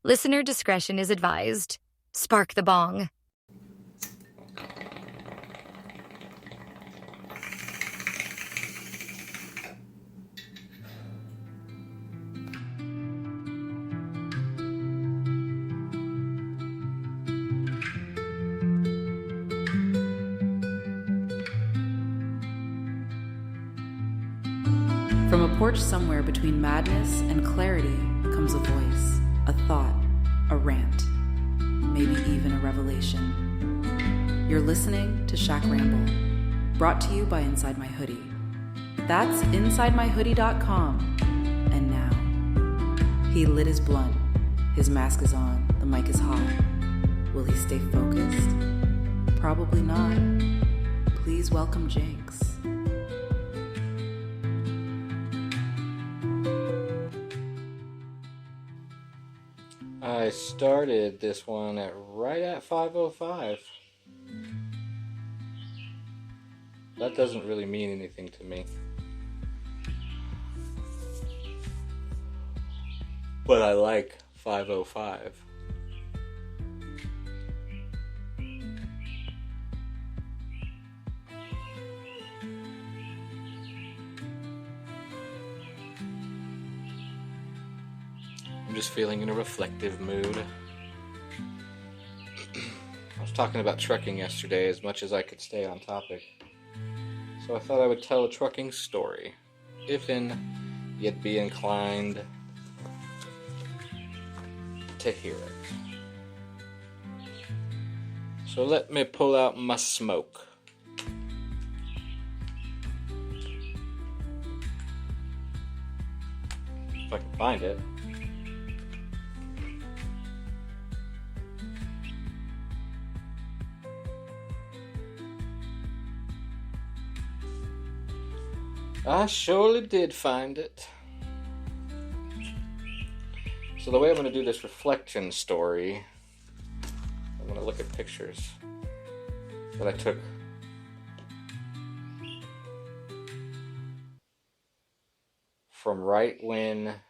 Listener discretion is advised. Spark the bong. From a porch somewhere between madness and clarity comes a voice, a thought, a rant, maybe even a revelation. You're listening to Ramble, brought to you by Inside My Hoodie. That's InsideMyHoodie.com. And now, he lit his blunt, his mask is on, the mic is hot. Will he stay focused? Probably not. Please welcome Jinx. I started this one right at 5:05. That doesn't really mean anything to me. But I like 5:05. I'm just feeling in a reflective mood. I was talking about trucking yesterday as much as I could stay on topic. So I thought I would tell a trucking story, if you'd be inclined to hear it. So let me pull out my smoke. If I can find it. I surely did find it. So the way I'm going to do this reflection story, I'm going to look at pictures that I took from right when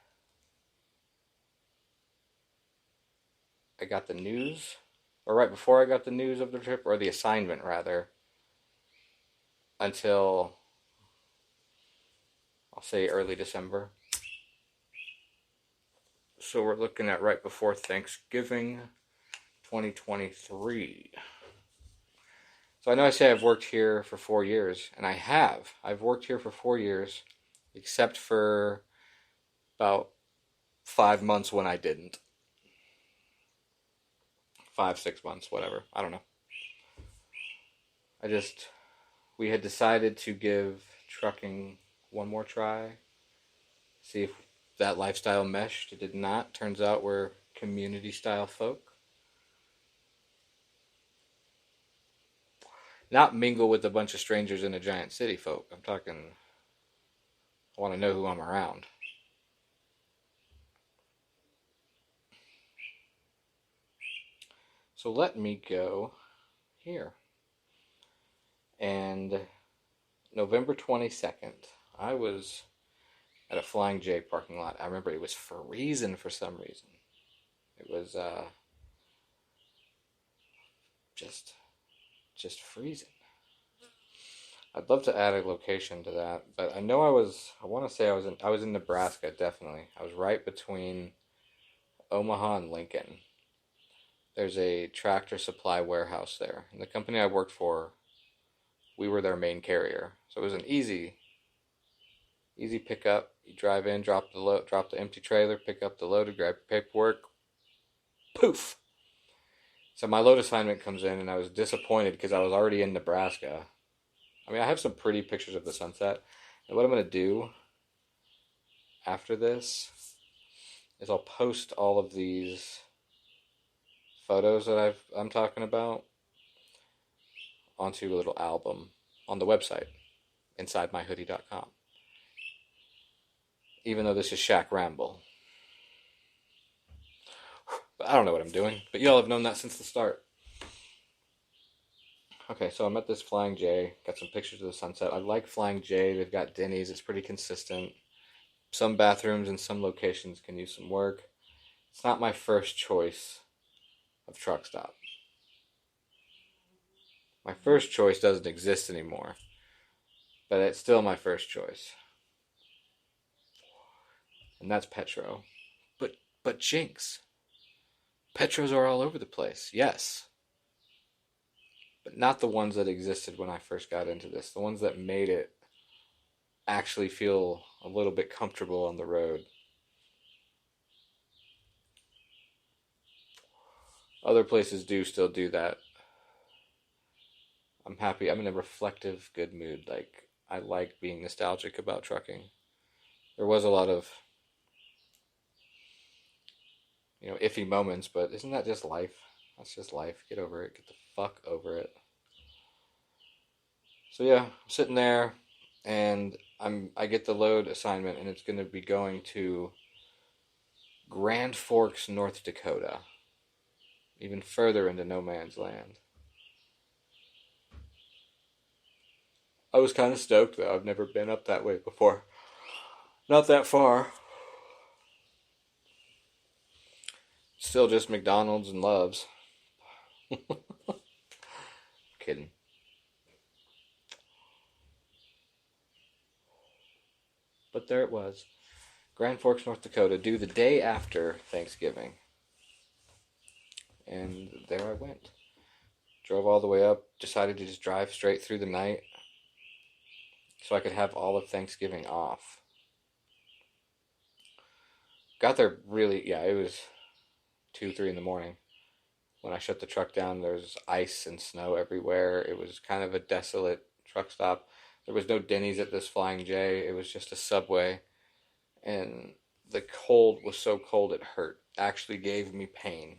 I got the news, or right before I got the news of the trip, or the assignment rather, until I'll say early December. So we're looking at right before Thanksgiving 2023. So I know I say I've worked here for 4 years, and I have. I've worked here for 4 years, except for about 5 months when I didn't. 5, 6 months, whatever. I don't know. We had decided to give trucking one more try, see if that lifestyle meshed. It did not. Turns out we're community style folk. Not mingle with a bunch of strangers in a giant city folk. I'm talking, I want to know who I'm around. So let me go here. And November 22nd, I was at a Flying J parking lot. I remember it was freezing for some reason. It was just freezing. I'd love to add a location to that, but I know I want to say I was in Nebraska, definitely. I was right between Omaha and Lincoln. There's a tractor supply warehouse there. And the company I worked for, we were their main carrier. So it was an easy pickup. You drive in, drop the empty trailer, pick up the load, grab your paperwork. Poof! So my load assignment comes in, and I was disappointed because I was already in Nebraska. I mean, I have some pretty pictures of the sunset. And what I'm going to do after this is I'll post all of these photos that I'm talking about onto a little album on the website, InsideMyHoodie.com. Even though this is Ramble. But I don't know what I'm doing, but y'all have known that since the start. Okay, so I'm at this Flying J, got some pictures of the sunset. I like Flying J, they've got Denny's, it's pretty consistent. Some bathrooms in some locations can use some work. It's not my first choice of truck stop. My first choice doesn't exist anymore, but it's still my first choice. And that's Petro. But Jinx. Petros are all over the place, yes. But not the ones that existed when I first got into this. The ones that made it actually feel a little bit comfortable on the road. Other places do still do that. I'm happy. I'm in a reflective, good mood. Like, I like being nostalgic about trucking. There was a lot of, iffy moments, but isn't that just life? That's just life. Get over it. Get the fuck over it. So yeah, I'm sitting there, and I get the load assignment, and it's going to be going to Grand Forks, North Dakota, even further into no man's land. I was kind of stoked, though. I've never been up that way before. Not that far. Still just McDonald's and Loves. Kidding. But there it was. Grand Forks, North Dakota, due the day after Thanksgiving. And there I went. Drove all the way up, decided to just drive straight through the night so I could have all of Thanksgiving off. Got there it was 2, 3 in the morning. When I shut the truck down, there was ice and snow everywhere. It was kind of a desolate truck stop. There was no Denny's at this Flying J. It was just a Subway. And the cold was so cold it hurt. Actually gave me pain.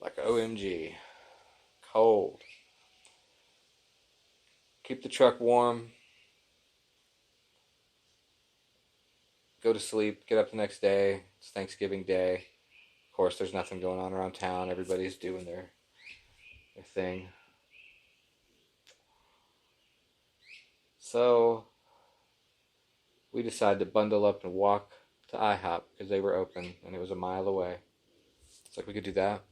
Like OMG. Cold. Keep the truck warm. Go to sleep. Get up the next day. It's Thanksgiving Day. Of course, there's nothing going on around town. Everybody's doing their thing. So we decided to bundle up and walk to IHOP because they were open and it was a mile away. It's like we could do that.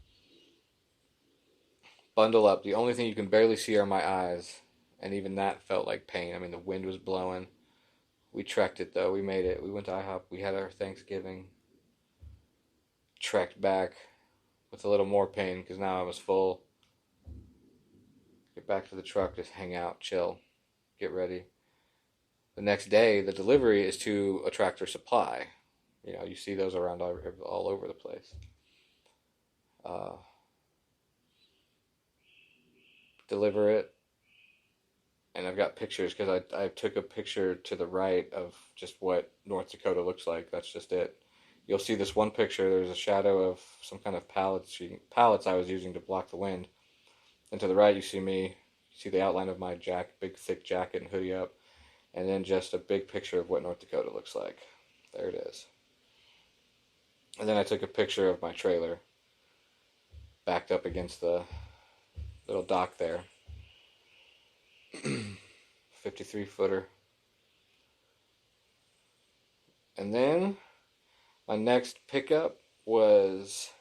Bundle up. The only thing you can barely see are my eyes. And even that felt like pain. I mean, the wind was blowing. We trekked it, though. We made it. We went to IHOP. We had our Thanksgiving. Trekked back with a little more pain because now I was full. Get back to the truck. Just hang out. Chill. Get ready. The next day, the delivery is to a Tractor Supply. You see those around all over the place. Deliver it. And I've got pictures because I took a picture to the right of just what North Dakota looks like. That's just it. You'll see this one picture. There's a shadow of some kind of pallets I was using to block the wind. And to the right, you see me. You see the outline of my big thick jacket and hoodie up. And then just a big picture of what North Dakota looks like. There it is. And then I took a picture of my trailer backed up against the little dock there. 53-footer. And then my next pickup was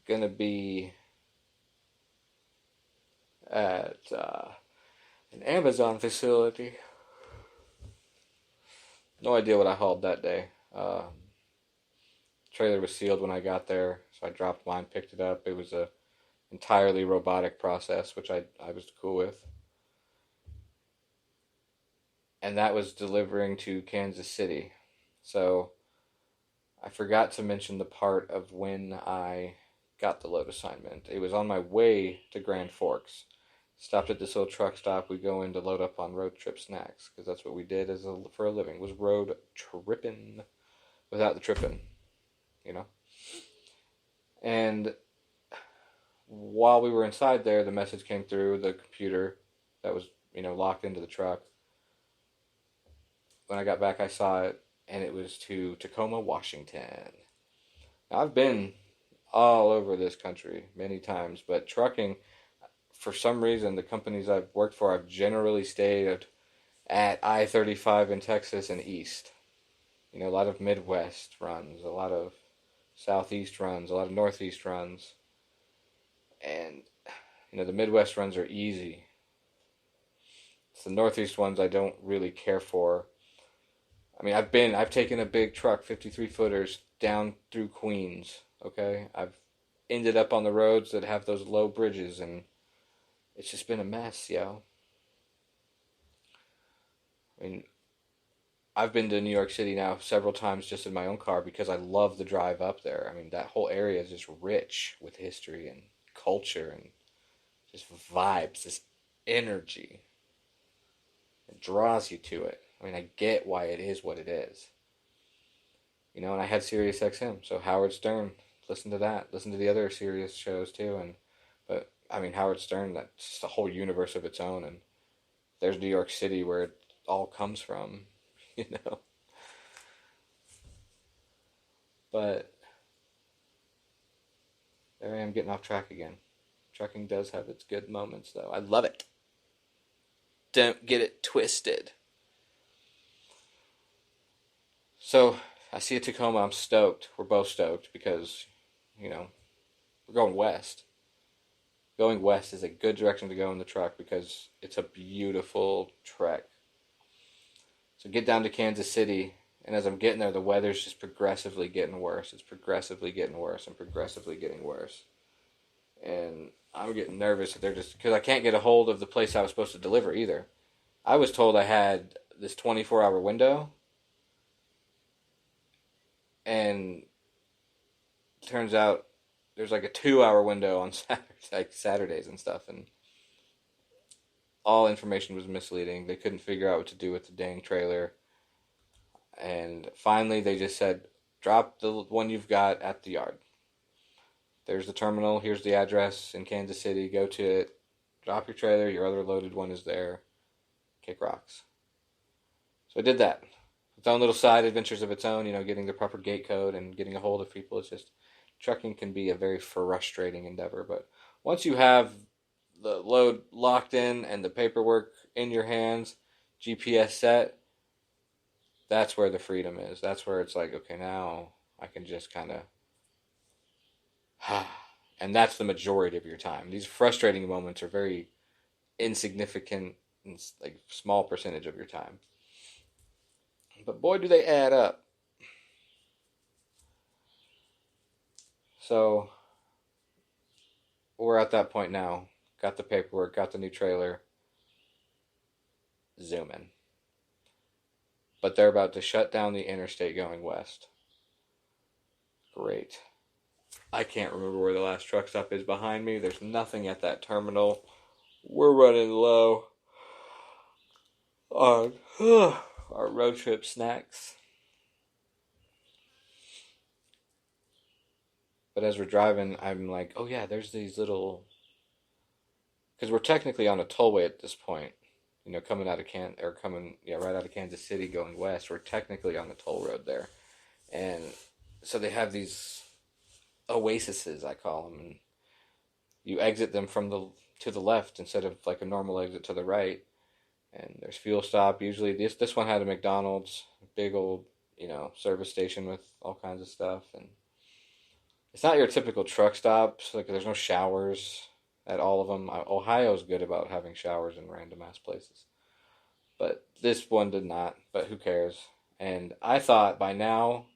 going to be at an Amazon facility. No idea what I hauled that day. Trailer was sealed when I got there, so I dropped mine, picked it up. It was a entirely robotic process, which I was cool with. And that was delivering to Kansas City. So I forgot to mention the part of when I got the load assignment. It was on my way to Grand Forks. Stopped at this little truck stop. We go in to load up on road trip snacks because that's what we did for a living. Was road tripping without the tripping, And while we were inside there, the message came through the computer that was, locked into the truck. When I got back, I saw it, and it was to Tacoma, Washington. Now, I've been all over this country many times, but trucking, for some reason, the companies I've worked for, I've generally stayed at I-35 in Texas and east. You know, a lot of Midwest runs, a lot of Southeast runs, a lot of Northeast runs. And, you know, the Midwest runs are easy. It's the Northeast ones I don't really care for. I mean, I've taken a big truck, 53 footers, down through Queens, okay? I've ended up on the roads that have those low bridges, and it's just been a mess, yo. I mean, I've been to New York City now several times just in my own car because I love the drive up there. I mean, that whole area is just rich with history and culture and just vibes, this energy. It draws you to it. I mean, I get why it is what it is. You know, and I had Sirius XM, so Howard Stern, listen to that. Listen to the other Sirius shows too, but I mean Howard Stern, that's just a whole universe of its own, and there's New York City where it all comes from, you know. But there I am getting off track again. Trucking does have its good moments though. I love it. Don't get it twisted. So, I see a Tacoma, I'm stoked. We're both stoked because, you know, we're going west. Going west is a good direction to go in the truck because it's a beautiful trek. So get down to Kansas City, and as I'm getting there, the weather's just progressively getting worse. It's progressively getting worse and progressively getting worse. And I'm getting nervous that they're just, because I can't get a hold of the place I was supposed to deliver either. I was told I had this 24-hour window, and turns out there's like a 2-hour window on Saturdays and stuff, and all information was misleading. They couldn't figure out what to do with the dang trailer, and finally they just said, drop the one you've got at the yard. There's the terminal, here's the address in Kansas City, go to it, drop your trailer, your other loaded one is there, kick rocks. So I did that. Its own little side adventures of its own, you know, getting the proper gate code and getting a hold of people. It's just, trucking can be a very frustrating endeavor, but once you have the load locked in and the paperwork in your hands, GPS set, that's where the freedom is. That's where it's like, okay, now I can just kind of, and that's the majority of your time. These frustrating moments are very insignificant, like small percentage of your time. But boy, do they add up. So, we're at that point now. Got the paperwork, got the new trailer. Zooming. But they're about to shut down the interstate going west. Great. I can't remember where the last truck stop is behind me. There's nothing at that terminal. We're running low on our road trip snacks. But as we're driving, I'm like, oh yeah, there's these little, because we're technically on a tollway at this point. You know, coming out of right out of Kansas City going west. We're technically on the toll road there, and so they have these oases, I call them, and you exit them to the left instead of like a normal exit to the right. And there's fuel stop. Usually, this one had a McDonald's, big old, you know, service station with all kinds of stuff, and it's not your typical truck stop. So, like, there's no showers at all of them. Ohio's good about having showers in random ass places, but this one did not. But who cares? And I thought by now,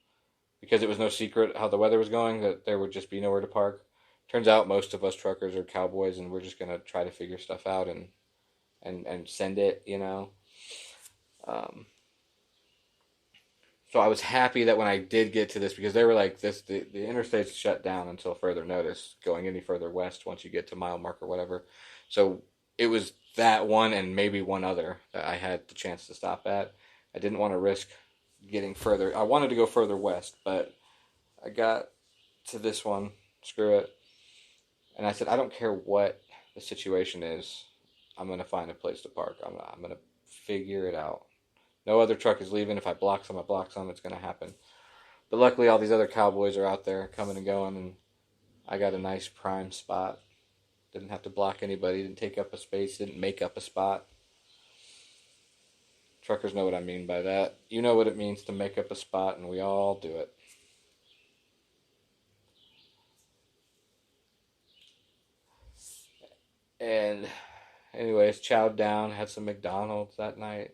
because it was no secret how the weather was going, that there would just be nowhere to park. Turns out most of us truckers are cowboys, and we're just gonna try to figure stuff out and send it, you know. So I was happy that when I did get to this, because they were like, the interstate's shut down until further notice, going any further west once you get to mile mark or whatever. So it was that one and maybe one other that I had the chance to stop at. I didn't want to risk getting further. I wanted to go further west, but I got to this one, screw it. And I said, I don't care what the situation is, I'm going to find a place to park. I'm going to figure it out. No other truck is leaving. If I block some, it's going to happen. But luckily, all these other cowboys are out there coming and going, and I got a nice prime spot. Didn't have to block anybody, didn't take up a space, didn't make up a spot. Truckers know what I mean by that. You know what it means to make up a spot, and we all do it. And anyways, chowed down, had some McDonald's that night,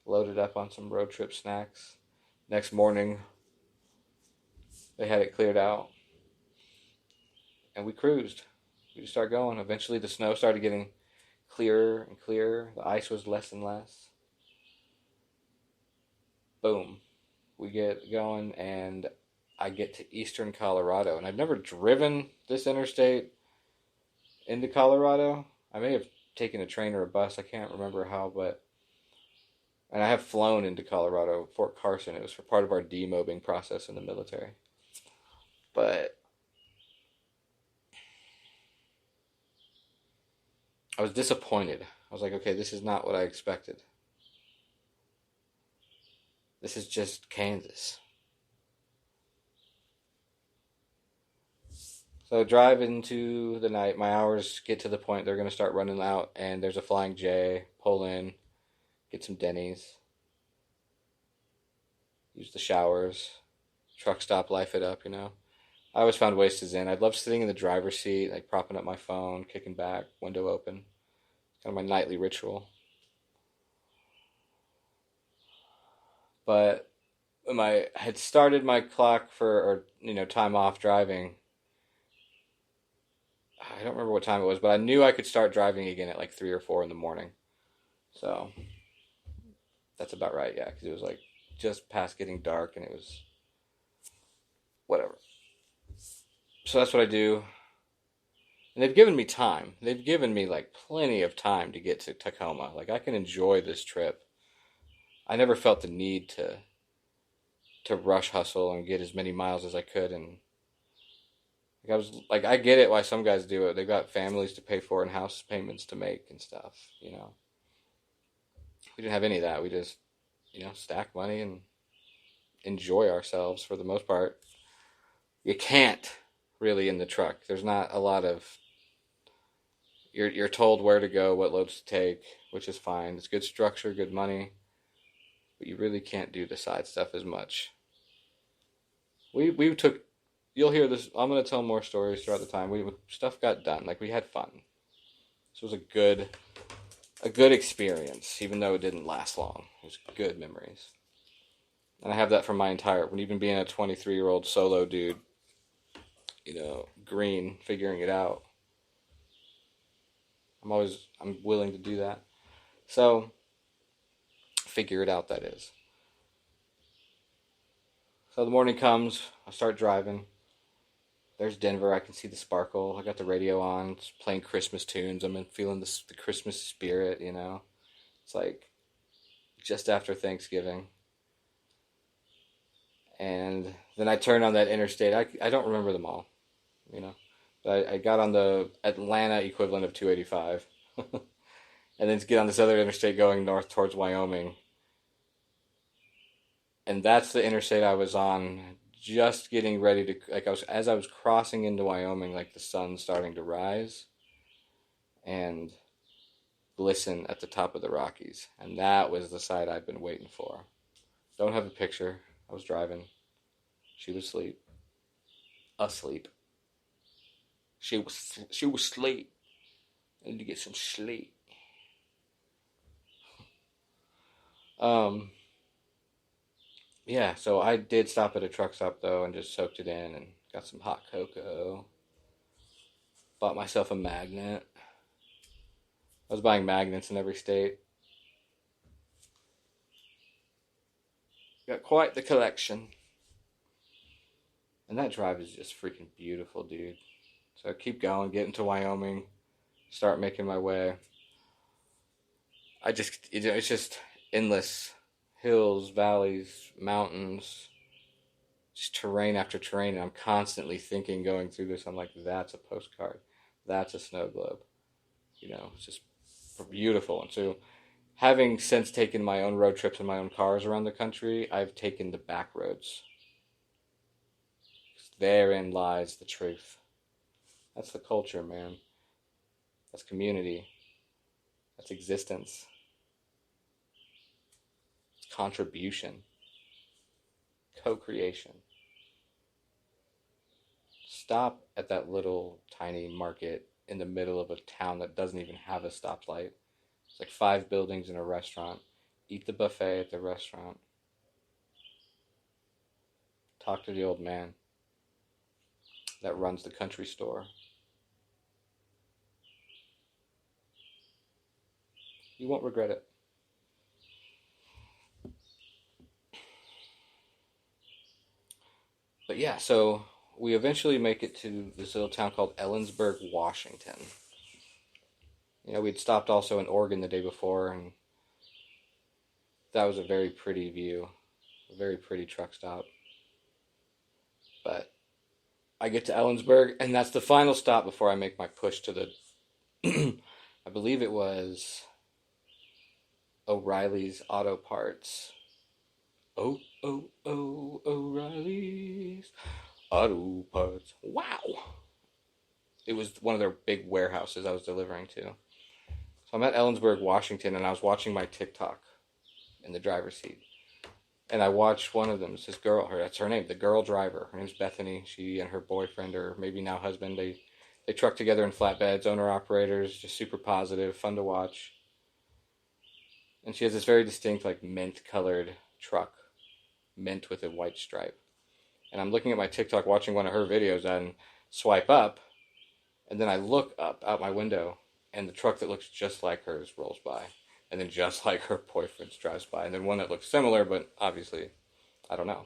loaded up on some road trip snacks. Next morning, they had it cleared out, and we cruised. We just started going. Eventually, the snow started getting clearer and clearer. The ice was less and less. Boom. We get going, and I get to eastern Colorado. And I've never driven this interstate into Colorado. I may have taken a train or a bus. I can't remember how, but... And I have flown into Colorado, Fort Carson. It was for part of our demobbing process in the military. But... I was disappointed. I was like, okay, this is not what I expected. This is just Kansas. So drive into the night. My hours get to the point they're going to start running out, and there's a Flying J. Pull in, get some Denny's, use the showers, truck stop, life it up, you know. I always found ways to zen. I love sitting in the driver's seat, like propping up my phone, kicking back, window open. It's kind of my nightly ritual. But when I had started my clock for, time off driving, I don't remember what time it was, but I knew I could start driving again at like 3 or 4 in the morning. So that's about right, yeah, because it was like just past getting dark, and it was whatever. So that's what I do. And they've given me time. They've given me like plenty of time to get to Tacoma. Like, I can enjoy this trip. I never felt the need to rush hustle and get as many miles as I could. And I get it why some guys do it. They've got families to pay for and house payments to make and stuff, you know. We didn't have any of that. We just, stack money and enjoy ourselves for the most part. You can't really in the truck. There's not a lot of... You're told where to go, what loads to take, which is fine. It's good structure, good money. But you really can't do the side stuff as much. We took... You'll hear this. I'm going to tell more stories throughout the time. Stuff got done. Like, we had fun. This was a good experience, even though it didn't last long. It was good memories. And I have that from my entire... Even being a 23-year-old solo dude, green, figuring it out. I'm willing to do that. So, figure it out, that is. So the morning comes, I start driving. There's Denver, I can see the sparkle. I got the radio on, it's playing Christmas tunes. I'm feeling the Christmas spirit, It's like just after Thanksgiving. And then I turned on that interstate. I don't remember them all, But I got on the Atlanta equivalent of 285. And then to get on this other interstate going north towards Wyoming. And that's the interstate I was on, just getting ready to, as I was crossing into Wyoming, like the sun's starting to rise and glisten at the top of the Rockies. And that was the sight I'd been waiting for. Don't have a picture. I was driving. She was asleep. Asleep. She was asleep. I need to get some sleep. Yeah, so I did stop at a truck stop, though, and just soaked it in and got some hot cocoa. Bought myself a magnet. I was buying magnets in every state. Got quite the collection. And that drive is just freaking beautiful, dude. So I keep going, get into Wyoming, start making my way. It's just endless hills, valleys, mountains, just terrain after terrain. And I'm constantly thinking, going through this, I'm like, that's a postcard. That's a snow globe. It's just beautiful. And so, having since taken my own road trips in my own cars around the country, I've taken the back roads. Therein lies the truth. That's the culture, man. That's community. That's existence. contribution, co-creation. Stop at that little tiny market in the middle of a town that doesn't even have a stoplight. It's like 5 buildings and a restaurant. Eat the buffet at the restaurant. Talk to the old man that runs the country store. You won't regret it. But yeah, so we eventually make it to this little town called Ellensburg, Washington. You know, we'd stopped also in Oregon the day before, and that was a very pretty view. A very pretty truck stop. But I get to Ellensburg, and that's the final stop before I make my push to the, I believe it was O'Reilly's Auto Parts. Oh, O'Reilly's Auto Parts. Wow. It was one of their big warehouses I was delivering to. So I'm at Ellensburg, Washington, and I was watching my TikTok in the driver's seat. And I watched one of them. It's this girl. That's her name. The girl driver. Her name's Bethany. She and her boyfriend, or maybe now husband, they truck together in flatbeds, owner-operators, just super positive, fun to watch. And she has this very distinct, like, mint-colored truck. Mint with a white stripe. And I'm looking at my TikTok, watching one of her videos, and swipe up. And then I look up out my window, and the truck that looks just like hers rolls by. And then just like her boyfriend's drives by. And then one that looks similar, but obviously, I don't know.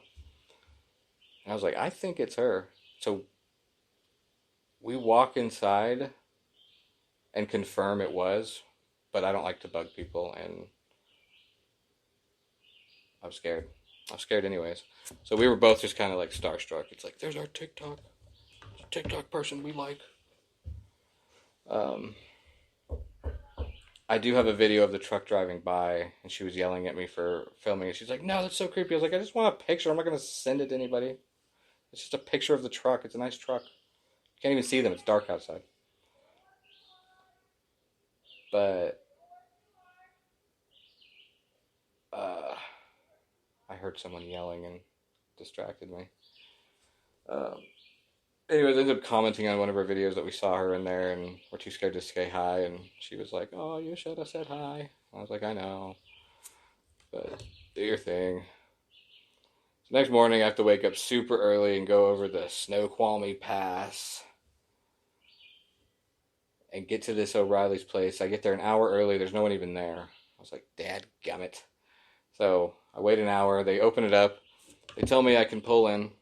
And I was like, I think it's her. So we walk inside and confirm it was, but I don't like to bug people, and I'm scared. I'm scared anyways. So we were both just kind of like starstruck. It's like, there's our TikTok person we like. I do have a video of the truck driving by, and she was yelling at me for filming it. She's like, no, that's so creepy. I was like, I just want a picture. I'm not going to send it to anybody. It's just a picture of the truck. It's a nice truck. You can't even see them. It's dark outside. But I heard someone yelling and distracted me. Anyways, I ended up commenting on one of her videos that we saw her in there, and we're too scared to say hi, and she was like, oh, you should have said hi. I was like, I know, but do your thing. So next morning, I have to wake up super early and go over the Snoqualmie Pass and get to this O'Reilly's place. I get there an hour early. There's no one even there. I was like, dadgummit. So I wait an hour. They open it up. They tell me I can pull in.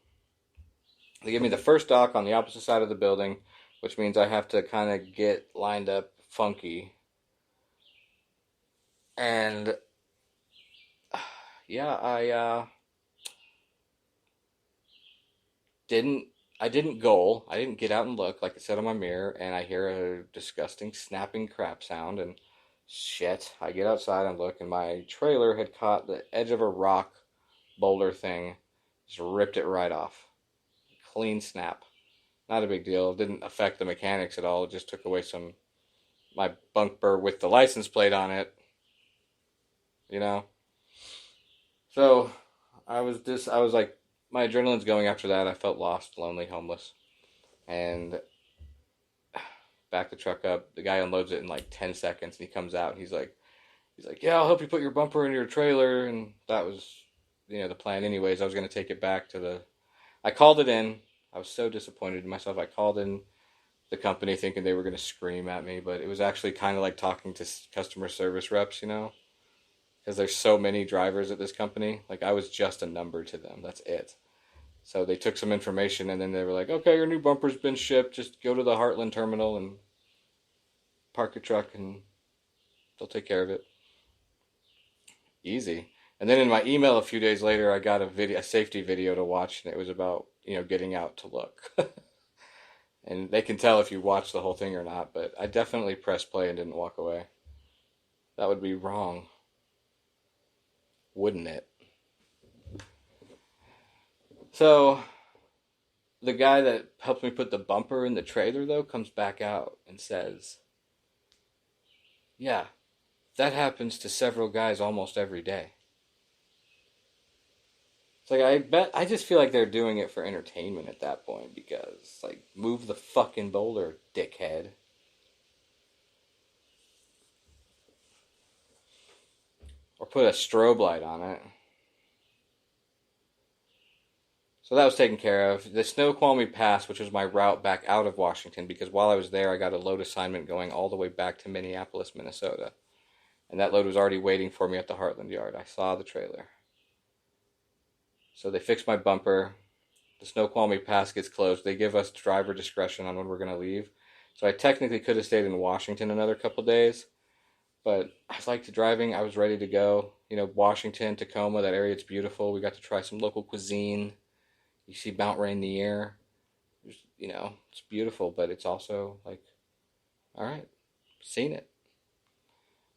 They give me the first dock on the opposite side of the building, which means I have to kind of get lined up funky. And yeah, I didn't goal. I didn't get out and look like it said on my mirror, and I hear a disgusting snapping crap sound, and shit, I get outside and look, and my trailer had caught the edge of a rock boulder thing, just ripped it right off. Clean snap. Not a big deal. It didn't affect the mechanics at all. It just took away my bumper with the license plate on it. You know? So, I was like, my adrenaline's going after that. I felt lost, lonely, homeless. And back the truck up. The guy unloads it in like 10 seconds, and he comes out, and he's like, yeah, I'll help you put your bumper in your trailer. And that was, the plan anyways. I was going to take it back to I called it in. I was so disappointed in myself. I called in the company thinking they were going to scream at me, but it was actually kind of like talking to customer service reps, because there's so many drivers at this company. Like, I was just a number to them. That's it. So they took some information, and then they were like, okay, your new bumper's been shipped. Just go to the Heartland terminal and park your truck, and they'll take care of it. Easy. And then in my email a few days later, I got a safety video to watch, and it was about, getting out to look. And they can tell if you watch the whole thing or not, but I definitely pressed play and didn't walk away. That would be wrong. Wouldn't it? So, the guy that helped me put the bumper in the trailer, though, comes back out and says, yeah, that happens to several guys almost every day. It's like, I just feel like they're doing it for entertainment at that point because, like, move the fucking boulder, dickhead. Or put a strobe light on it. So that was taken care of. The Snoqualmie Pass, which was my route back out of Washington, because while I was there, I got a load assignment going all the way back to Minneapolis, Minnesota. And that load was already waiting for me at the Heartland yard. I saw the trailer. So they fixed my bumper. The Snoqualmie Pass gets closed. They give us driver discretion on when we're going to leave. So I technically could have stayed in Washington another couple days. But I liked driving. I was ready to go. You know, Washington, Tacoma, that area, it's beautiful. We got to try some local cuisine. You see Mount Rainier. You know, it's beautiful, but it's also like, all right, seen it.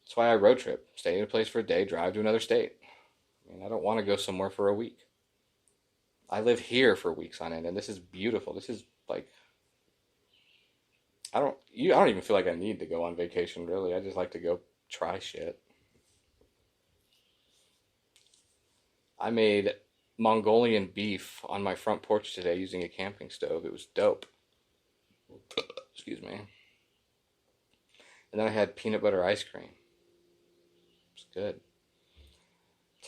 That's why I road trip. Stay in a place for a day, drive to another state. I mean, I don't want to go somewhere for a week. I live here for weeks on end, and this is beautiful. This is like, I don't even feel like I need to go on vacation, really. I just like to go try shit. I made Mongolian beef on my front porch today using a camping stove. It was dope. Excuse me. And then I had peanut butter ice cream. It was good.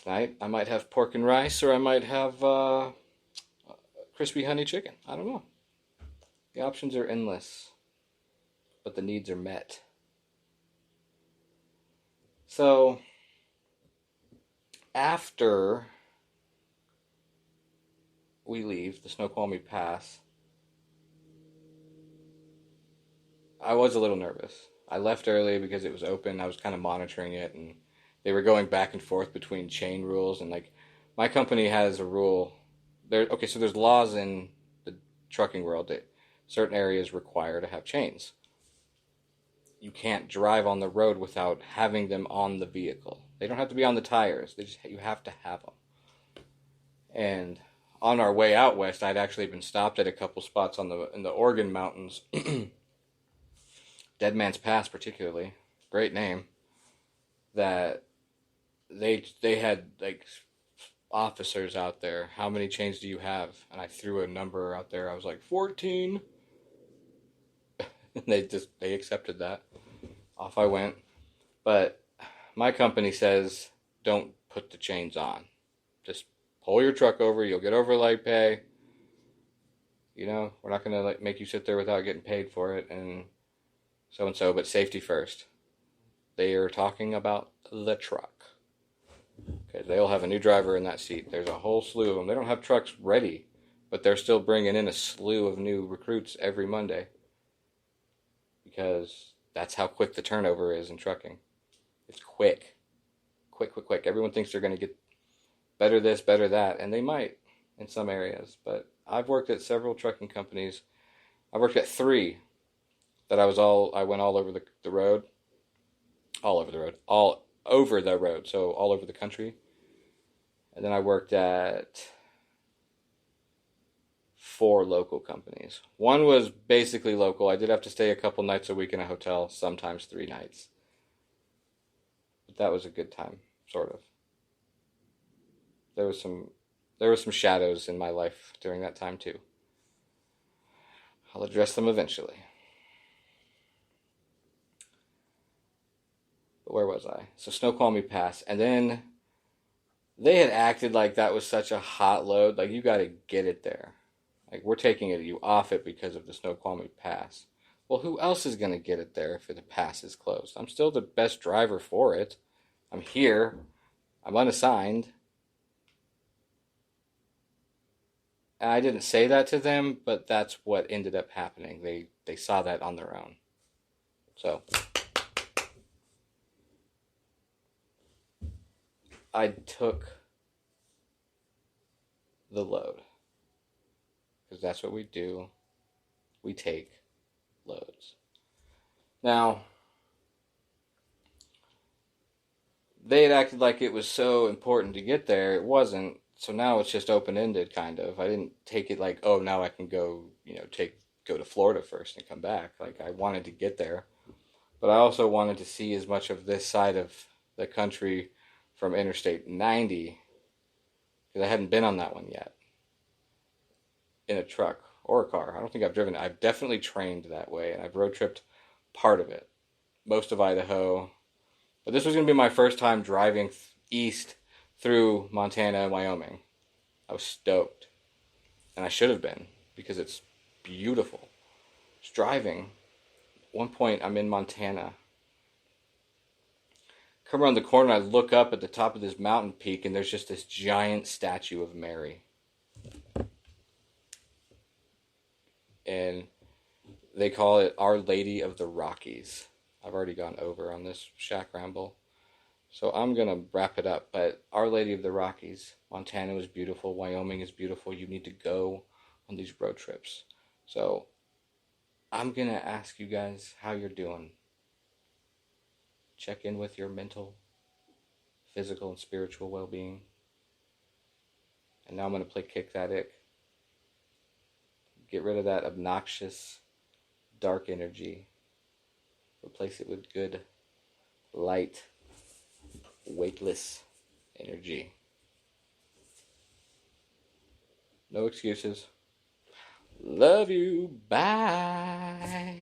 Tonight, I might have pork and rice, or I might have crispy honey chicken. I don't know. The options are endless, but the needs are met. So, after we leave the Snoqualmie Pass, I was a little nervous. I left early because it was open. I was kind of monitoring it, and they were going back and forth between chain rules. And like, my company has a rule. So there's laws in the trucking world that certain areas require to have chains. You can't drive on the road without having them on the vehicle. They don't have to be on the tires. You have to have them. And on our way out west, I'd actually been stopped at a couple spots in the Oregon mountains. Dead Man's Pass, particularly, great name. That they had like officers out there. How many chains do you have? And I threw a number out there. I was like 14. They accepted that. Off I went. But my company says don't put the chains on. Just pull your truck over. You'll get overlight pay. You know, we're not going to make you sit there without getting paid for it and so, but safety first. They are talking about the truck. Okay, they'll have a new driver in that seat. There's a whole slew of them. They don't have trucks ready, but they're still bringing in a slew of new recruits every Monday. Because that's how quick the turnover is in trucking. It's quick. Quick. Everyone thinks they're going to get better this, better that, and they might in some areas. But I've worked at several trucking companies. I've worked at 3 that I went all over the road. All over the road, so all over the country. And then I worked at 4 local companies. One was basically local. I did have to stay a couple nights a week in a hotel, sometimes 3 nights. But that was a good time, sort of. There were some shadows in my life during that time too. I'll address them eventually. But where was I? So Snoqualmie Pass, and then they had acted like that was such a hot load. Like, you got to get it there. Like, we're taking you off it because of the Snoqualmie Pass. Well, who else is going to get it there if the pass is closed? I'm still the best driver for it. I'm here. I'm unassigned. And I didn't say that to them, but that's what ended up happening. They saw that on their own. So I took the load. Because that's what we do. We take loads. Now, they had acted like it was so important to get there. It wasn't. So now it's just open-ended, kind of. I didn't take it like, oh, now I can go, go to Florida first and come back. Like, I wanted to get there. But I also wanted to see as much of this side of the country from Interstate 90 because I hadn't been on that one yet in a truck or a car. I don't think I've driven it. I've definitely trained that way, and I've road tripped part of it, most of Idaho. But this was going to be my first time driving east through Montana and Wyoming. I was stoked, and I should have been, because it's beautiful. Just driving. At one point, I'm in Montana. Come around the corner, I look up at the top of this mountain peak, and there's just this giant statue of Mary. And they call it Our Lady of the Rockies. I've already gone over on this Shack Ramble, so I'm going to wrap it up. But Our Lady of the Rockies, Montana is beautiful, Wyoming is beautiful. You need to go on these road trips. So I'm going to ask you guys how you're doing. Check in with your mental, physical, and spiritual well-being. And now I'm going to play Kick That Ick. Get rid of that obnoxious, dark energy. Replace it with good, light, weightless energy. No excuses. Love you. Bye.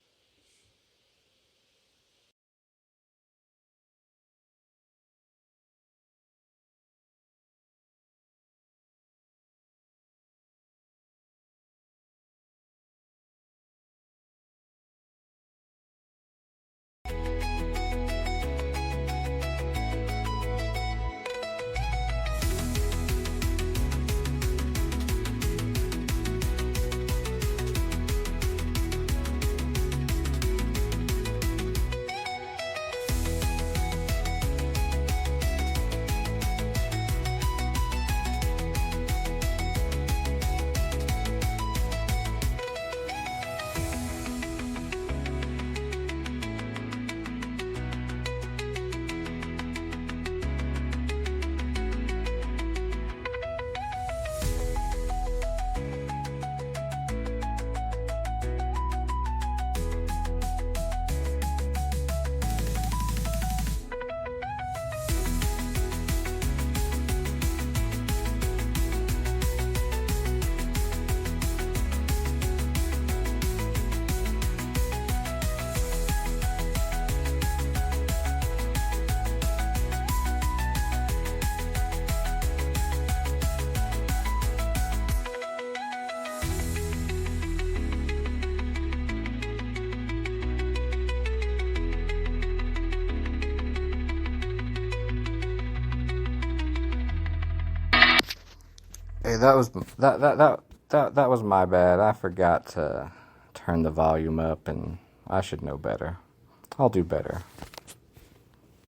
Hey, that was my bad. I forgot to turn the volume up, and I should know better. I'll do better.